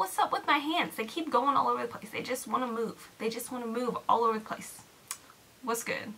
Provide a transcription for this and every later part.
what's up with my hands? They keep going all over the place. They just want to move. They just want to move all over the place. What's good?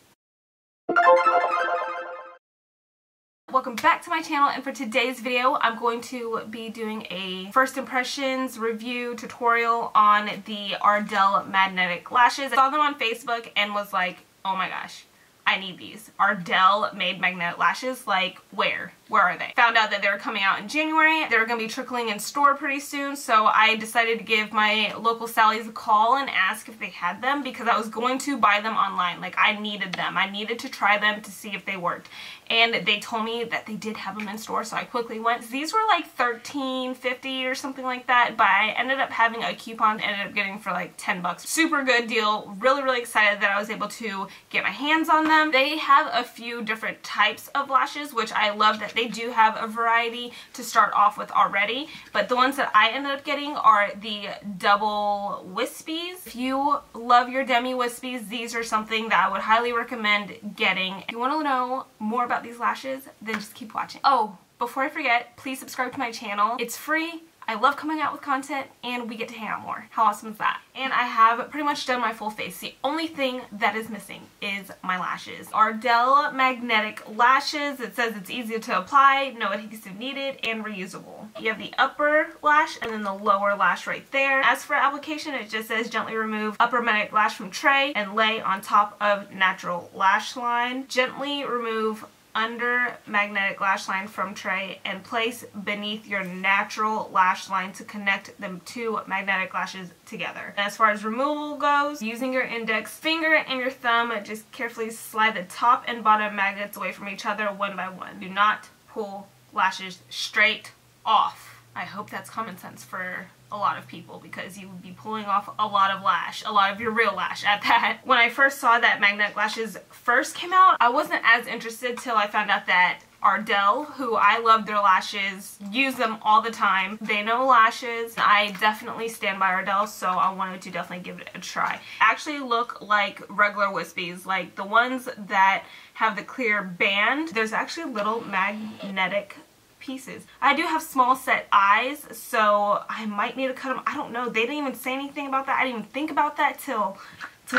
Welcome back to my channel, and for today's video I'm going to be doing a first impressions review tutorial on the Ardell Magnetic lashes. I saw them on Facebook and was like, oh my gosh, I need these. Ardell made magnetic lashes, like where are they? Found out that they were coming out in January. They were going to be trickling in store pretty soon, so I decided to give my local Sally's a call and ask if they had them, because I was going to buy them online. Like, I needed them. I needed to try them to see if they worked. And they told me that they did have them in store, so I quickly went. These were like $13.50 or something like that, but I ended up having a coupon, ended up getting for like 10 bucks. Super good deal. Really, really excited that I was able to get my hands on them. They have a few different types of lashes, which I love that they do have a variety to start off with already, but the ones that I ended up getting are the double wispies. If you love your demi wispies, these are something that I would highly recommend getting. If you want to know more about these lashes, then just keep watching. Oh, before I forget, please subscribe to my channel. It's free. I love coming out with content, and we get to hang out more. How awesome is that? And I have pretty much done my full face. The only thing that is missing is my lashes. Ardell Magnetic lashes. It says it's easy to apply, no adhesive needed, and reusable. You have the upper lash and then the lower lash right there. As for application, it just says gently remove upper magnetic lash from tray and lay on top of natural lash line. Gently remove under magnetic lash line from tray and place beneath your natural lash line to connect them two magnetic lashes together. And as far as removal goes, using your index finger and your thumb, just carefully slide the top and bottom magnets away from each other one by one. Do not pull lashes straight off. I hope that's common sense for a lot of people, because you would be pulling off a lot of lash, a lot of your real lash at that. When I first saw that magnetic lashes first came out, I wasn't as interested till I found out that Ardell, who I love their lashes, use them all the time. They know lashes. I definitely stand by Ardell, so I wanted to definitely give it a try. Actually look like regular wispies, like the ones that have the clear band. There's actually little magnetic pieces. I do have small set eyes, so I might need to cut them. I don't know. They didn't even say anything about that. I didn't even think about that till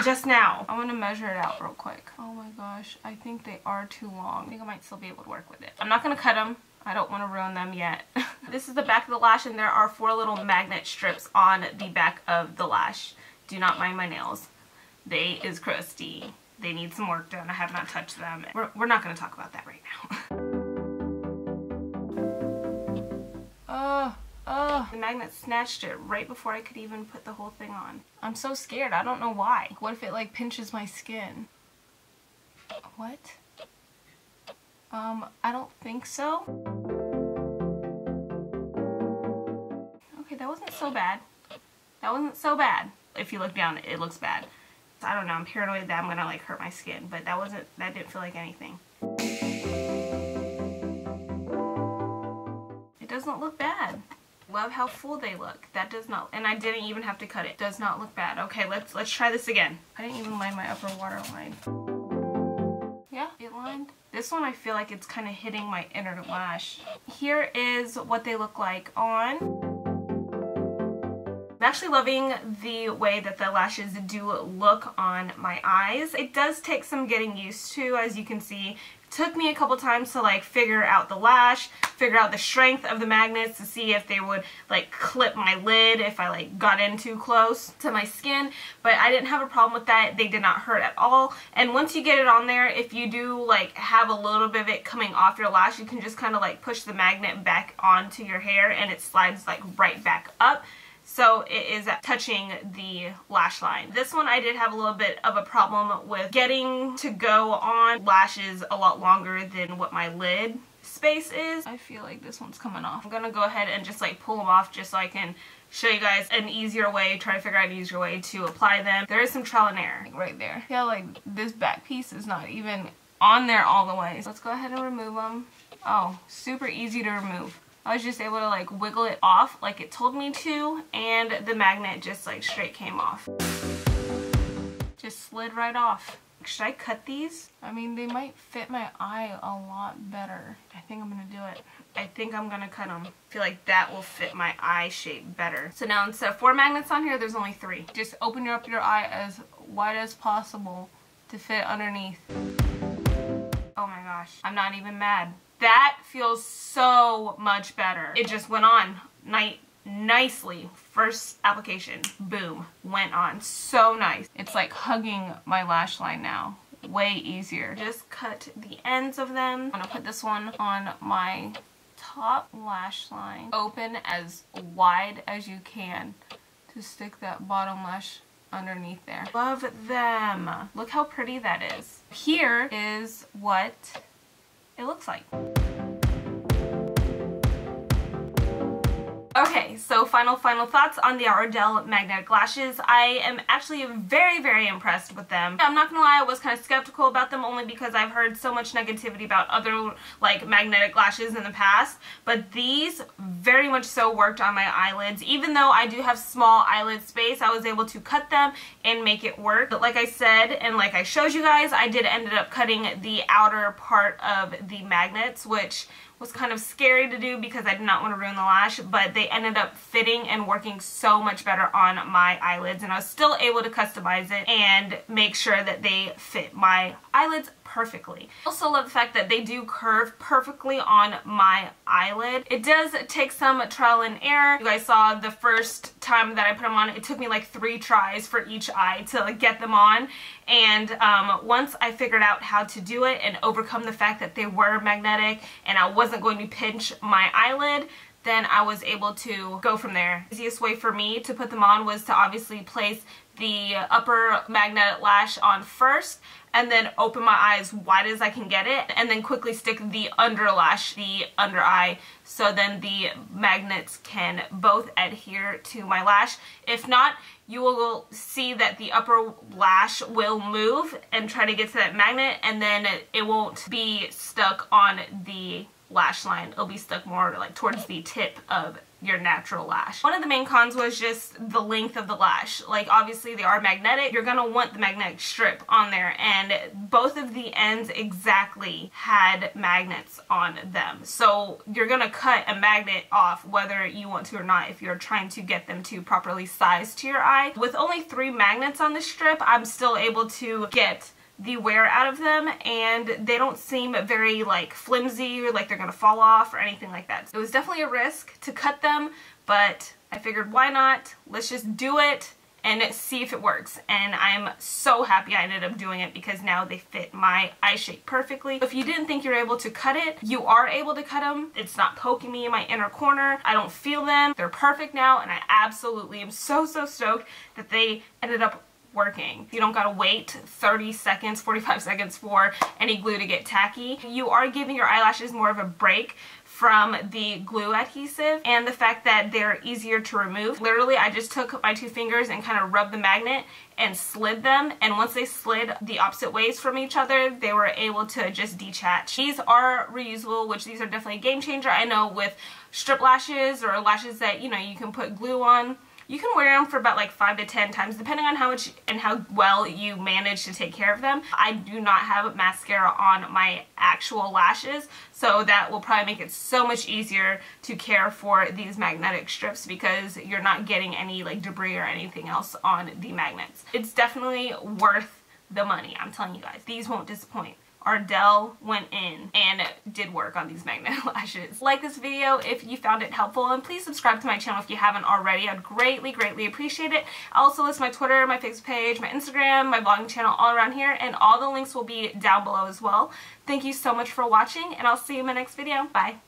just now. I'm gonna measure it out real quick. Oh my gosh, I think they are too long. I think I might still be able to work with it. I'm not gonna cut them. I don't want to ruin them yet. This is the back of the lash, and there are 4 little magnet strips on the back of the lash. Do not mind my nails. They is crusty. They need some work done. I have not touched them. We're not gonna talk about that right now. The magnet snatched it right before I could even put the whole thing on. I'm so scared. I don't know why. What if it like pinches my skin? What? I don't think so. Okay, that wasn't so bad. That wasn't so bad. If you look down, it looks bad. I don't know. I'm paranoid that I'm gonna like hurt my skin, but that didn't feel like anything. It doesn't look bad. Love how full they look. That does not, and I didn't even have to cut it. Does not look bad. Okay, let's try this again. I didn't even line my upper waterline. Yeah, it lined. This one I feel like it's kind of hitting my inner lash. Here is what they look like on. I'm actually loving the way that the lashes do look on my eyes. It does take some getting used to, as you can see. Took me a couple times to like figure out the lash, figure out the strength of the magnets to see if they would like clip my lid if I like got in too close to my skin, but I didn't have a problem with that. They did not hurt at all. And once you get it on there, if you do like have a little bit of it coming off your lash, you can just kind of like push the magnet back onto your hair and it slides like right back up. So it is touching the lash line. This one I did have a little bit of a problem with getting to go on lashes a lot longer than what my lid space is. I feel like this one's coming off. I'm gonna go ahead and just like pull them off just so I can show you guys an easier way, try to figure out an easier way to apply them. There is some trial and error right there. I feel like this back piece is not even on there all the way. So let's go ahead and remove them. Oh, super easy to remove. I was just able to like wiggle it off like it told me to, and the magnet just like straight came off. Just slid right off. Should I cut these? I mean, they might fit my eye a lot better. I think I'm gonna do it. I think I'm gonna cut them. I feel like that will fit my eye shape better. So now instead of 4 magnets on here, there's only 3. Just open up your eye as wide as possible to fit underneath. Oh my gosh, I'm not even mad. That feels so much better. It just went on nicely. First application, boom, went on. So nice. It's like hugging my lash line now. Way easier. Just cut the ends of them. I'm gonna put this one on my top lash line. Open as wide as you can to stick that bottom lash underneath there. Love them. Look how pretty that is. Here is what it looks like. Okay, so final thoughts on the Ardell Magnetic lashes. I am actually very impressed with them. I'm not gonna lie, I was kind of skeptical about them only because I've heard so much negativity about other like magnetic lashes in the past, but these very much so worked on my eyelids. Even though I do have small eyelid space, I was able to cut them and make it work. But like I said, and like I showed you guys, I did ended up cutting the outer part of the magnets, which was kind of scary to do because I did not want to ruin the lash, but they ended up fitting and working so much better on my eyelids, and I was still able to customize it and make sure that they fit my eyelids perfectly. I also love the fact that they do curve perfectly on my eyelid. It does take some trial and error. You guys saw the first time that I put them on, it took me like 3 tries for each eye to like get them on, and once I figured out how to do it and overcome the fact that they were magnetic and I wasn't going to pinch my eyelid, then I was able to go from there. The easiest way for me to put them on was to obviously place the upper magnetic lash on first and then open my eye as wide as I can get it and then quickly stick the under lash, the under eye, so then the magnets can both adhere to my lash. If not, you will see that the upper lash will move and try to get to that magnet, and then it won't be stuck on the lash line. It'll be stuck more like towards the tip of your natural lash. One of the main cons was just the length of the lash. Like obviously they are magnetic, you're gonna want the magnetic strip on there, and both of the ends exactly had magnets on them. So you're gonna cut a magnet off whether you want to or not if you're trying to get them to properly size to your eye. With only 3 magnets on the strip, I'm still able to get the wear out of them, and they don't seem very like flimsy or like they're gonna fall off or anything like that. It was definitely a risk to cut them, but I figured why not? Let's just do it and see if it works. And I'm so happy I ended up doing it because now they fit my eye shape perfectly. If you didn't think you were able to cut it, you are able to cut them. It's not poking me in my inner corner. I don't feel them. They're perfect now, and I absolutely am so stoked that they ended up working. You don't gotta wait 30 seconds, 45 seconds for any glue to get tacky. You are giving your eyelashes more of a break from the glue adhesive and the fact that they're easier to remove. Literally, I just took my 2 fingers and kind of rubbed the magnet and slid them, and once they slid the opposite ways from each other, they were able to just detach. These are reusable, which these are definitely a game changer. I know with strip lashes or lashes that, you know, you can put glue on, you can wear them for about like 5 to 10 times depending on how much and how well you manage to take care of them. I do not have mascara on my actual lashes, so that will probably make it so much easier to care for these magnetic strips because you're not getting any like debris or anything else on the magnets. It's definitely worth the money. I'm telling you guys, these won't disappoint. Ardell went in and did work on these magnetic lashes. Like this video if you found it helpful, and please subscribe to my channel if you haven't already. I'd greatly appreciate it. I also list my Twitter, my Facebook page, my Instagram, my blogging channel all around here, and all the links will be down below as well. Thank you so much for watching, and I'll see you in my next video. Bye.